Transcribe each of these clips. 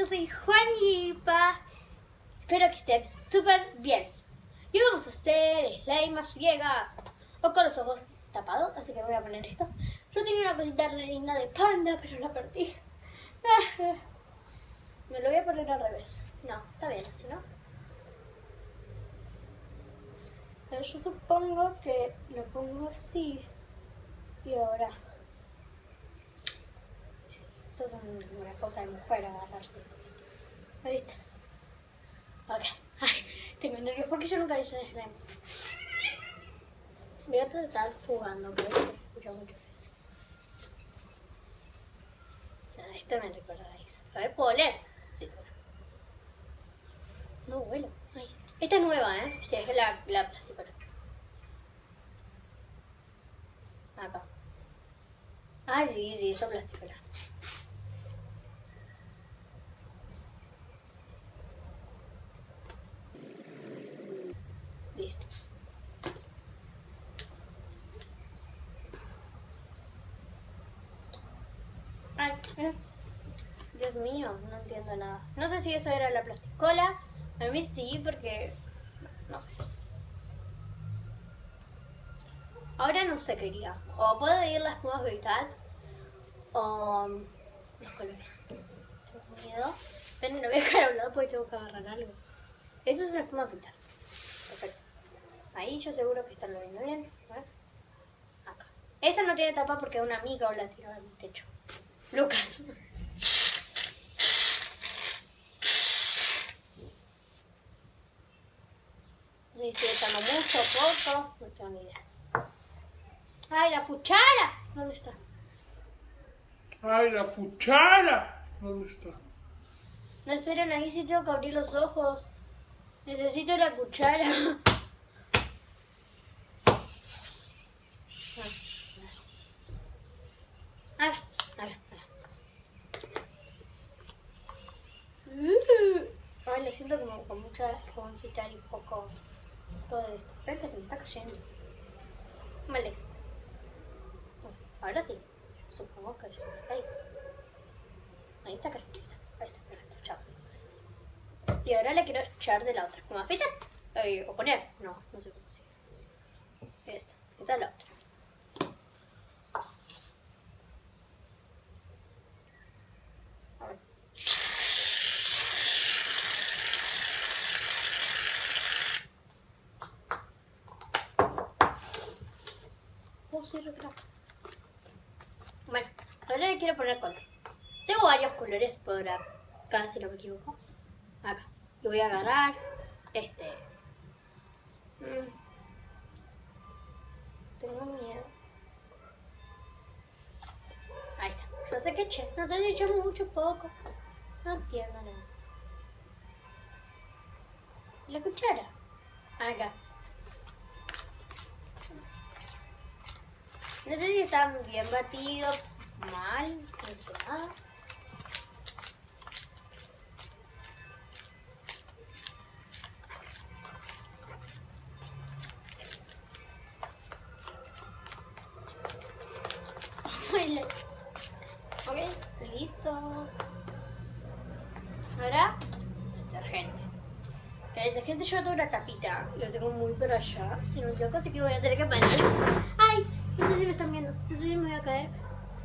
yo soy Juanipa. Espero que estén súper bien. Y vamos a hacer slime a ciegas o con los ojos tapados, así que me voy a poner esto. Yo tenía una cosita re linda de panda, pero la perdí. Me lo voy a poner al revés. No, está bien así, ¿no? Yo supongo que lo pongo así. Y ahora... Sí, esto es una cosa de mujer agarrarse esto, ¿sí? ¿Lo viste? Ok. Ay, tengo nervios porque yo nunca hice slime. Mi gato está jugando, pero se escucha mucho. Esto me recuerda a eso. A ver, ¿puedo leer? Sí, suena. No vuelo. Ay. Esta es nueva, ¿eh? Sí, es la principal. Acá. Ay, sí, esta plástica. Listo. Ay, Dios mío, no entiendo nada. No sé si eso era la plasticola. A mí sí, porque... No sé. Ahora no sé qué quería. O puedo ir la espuma vegetal o los colores. Tengo miedo. Pero no voy a dejar a un lado porque tengo que agarrar algo. Eso es una espuma vegetal. Perfecto. Ahí yo seguro que están lo viendo bien. A ver. Acá. Esta no tiene tapa porque una amiga la tiró al techo. Lucas. No sé si estoy echando mucho o poco. No tengo ni idea. ¡Ay, la cuchara! ¿Dónde está? ¡Ay, la cuchara! ¿Dónde está? No, esperen, ahí sí tengo que abrir los ojos. Necesito la cuchara. Ay, lo siento como con mucha confitar y poco todo esto. Espera que se me está cayendo. Vale. Ahora sí. Supongo que ya me caí. Ahí está cayendo. Ahí está, perfecto. Chao. Y ahora le quiero echar de la otra. ¿Cómo afeitar? O poner. No, no sé cómo se esta. Esta es la otra. A ver. Oh, sí, bueno, ahora le quiero poner color. Tengo varios colores por acá, si no me equivoco. Acá. Y voy a agarrar este. Tengo miedo. Ahí está. No sé qué eché. No sé si echamos mucho o poco. No entiendo nada. ¿Y la cuchara? Acá. No sé si está bien batido, mal, no sé nada. Ok, listo. Ahora, detergente. El detergente yo tengo una tapita y lo tengo muy para allá. Si no me equivoco, así que voy a tener que parar. ¡Ay! No sé si me están viendo. No sé si me voy a caer.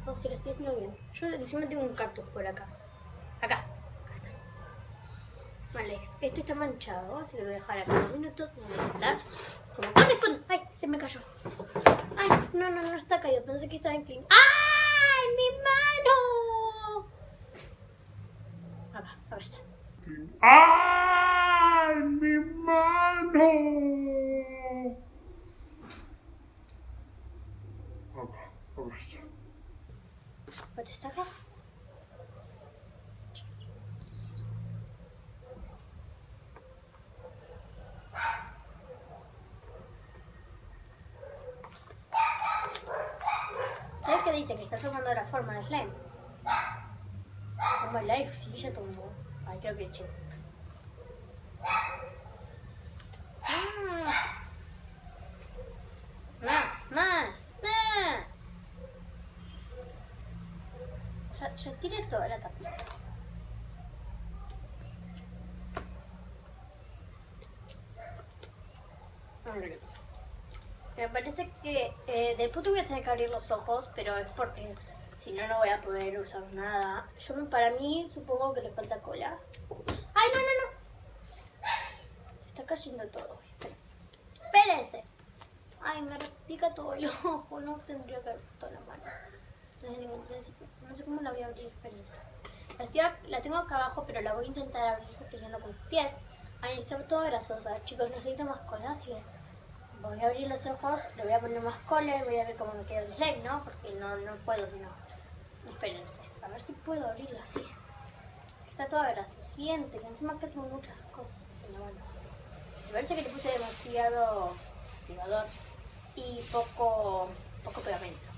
No, si lo estoy haciendo bien. Yo encima tengo un cactus por acá. Acá. Acá está. Vale, este está manchado, así que lo voy a dejar acá unos minutos. Voy a intentar. Como corresponde. ¡Ay! Se me cayó. ¡Ay! No está caído. Pensé que estaba inclinado. ¡Ay! ¡Mi mano! Acá está. ¡Ay, mi mano! Acá está. ¿Dónde está acá? ¿Sabes qué dice? Que está tomando la forma de slime. Toma life, sí, ya tomó. Ay, creo que eché. Más. Ya tiré toda la tapita. Me parece que del punto voy a tener que abrir los ojos, pero es porque si no, no voy a poder usar nada. Para mí, supongo que le falta cola. ¡Ay, no, no, no! Se está cayendo todo. Espérense. Ay, me pica todo el ojo. No tendría que haber puesto la mano. Desde ningún principio. No sé cómo la voy a abrir. Espérense. La tengo acá abajo, pero la voy a intentar abrir sosteniendo con mis pies. Ay, está toda grasosa. Chicos, necesito más cola, así que voy a abrir los ojos, le voy a poner más cola y voy a ver cómo me queda el slime, ¿no? Porque no puedo, si no. Espérense, a ver si puedo abrirlo así. Está toda grasosiente, y encima que tengo muchas cosas en la mano. Me parece que le puse demasiado activador y poco pegamento.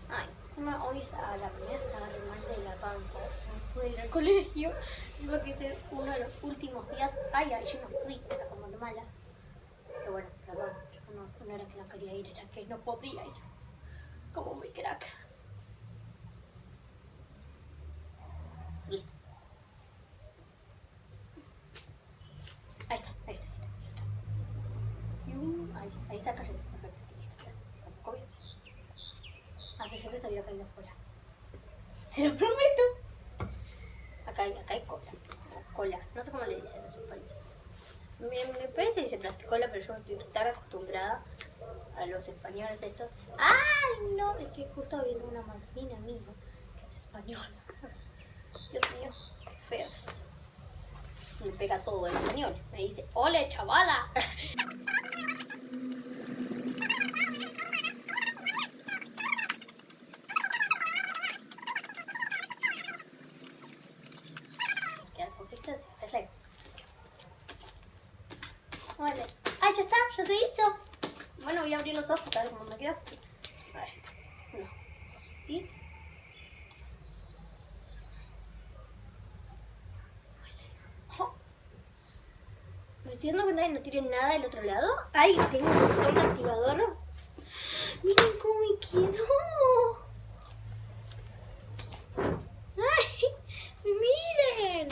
Ay, hoy a la mañana estaba re mal de la panza. No pude ir al colegio. Encima que hice uno de los últimos días. Ay, yo no fui, o sea, como mala. Pero bueno, perdón, yo no era que no quería ir, era que no podía ir. Como muy crack. Listo. Ahí está. Ahí está cayendo. Perfecto, listo. Tampoco bien. Pensé que se había caído afuera. Se lo prometo. Acá hay cola. Cola. No sé cómo le dicen en sus países. Me parece que dice plasticola, pero yo no estoy tan acostumbrada a los españoles estos. ¡Ay, no! Es que justo viendo una madrina mía que es española. Dios mío, qué feo es esto. Me pega todo en español. Me dice, ¡ole, chavala! Quedan cositas y está lejos. Vale. ¡Ay, ya está! ¡Ya se hizo! Bueno, voy a abrir los ojos a ver cómo me queda. A ver, 1, 2 y 3. Oh. ¿Me estoy dando cuenta que no tiene nada del otro lado? ¡Ay! Tengo un botón de activador. ¡Miren cómo me quedó! ¡Ay! ¡Miren!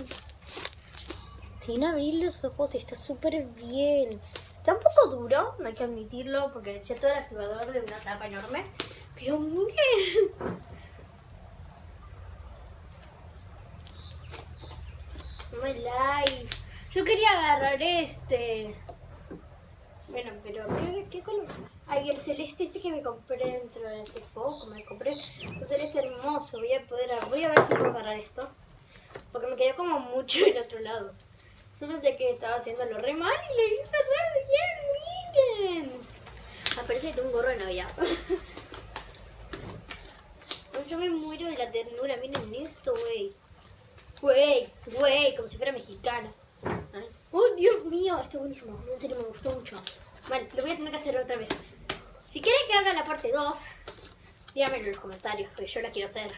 Sin abrir los ojos está súper bien. Está un poco duro, no hay que admitirlo, porque le eché todo el activador de una tapa enorme. Pero miren. My life. Yo quería agarrar este. Bueno, pero ¿qué color? Ay, el celeste este que me compré dentro de hace poco. Me compré un celeste hermoso. Voy a ver si puedo agarrar esto. Porque me quedó como mucho del otro lado. Yo pensé que estaba haciéndolo re mal y lo hice re bien, miren. Parece que tengo un gorro de Navidad. Yo me muero de la ternura, miren esto, güey. Güey, como si fuera mexicana. ¡Oh, Dios mío! Está buenísimo, en serio me gustó mucho. Bueno, lo voy a tener que hacer otra vez. Si quieren que haga la parte 2, díganmelo en los comentarios, porque yo la quiero hacer.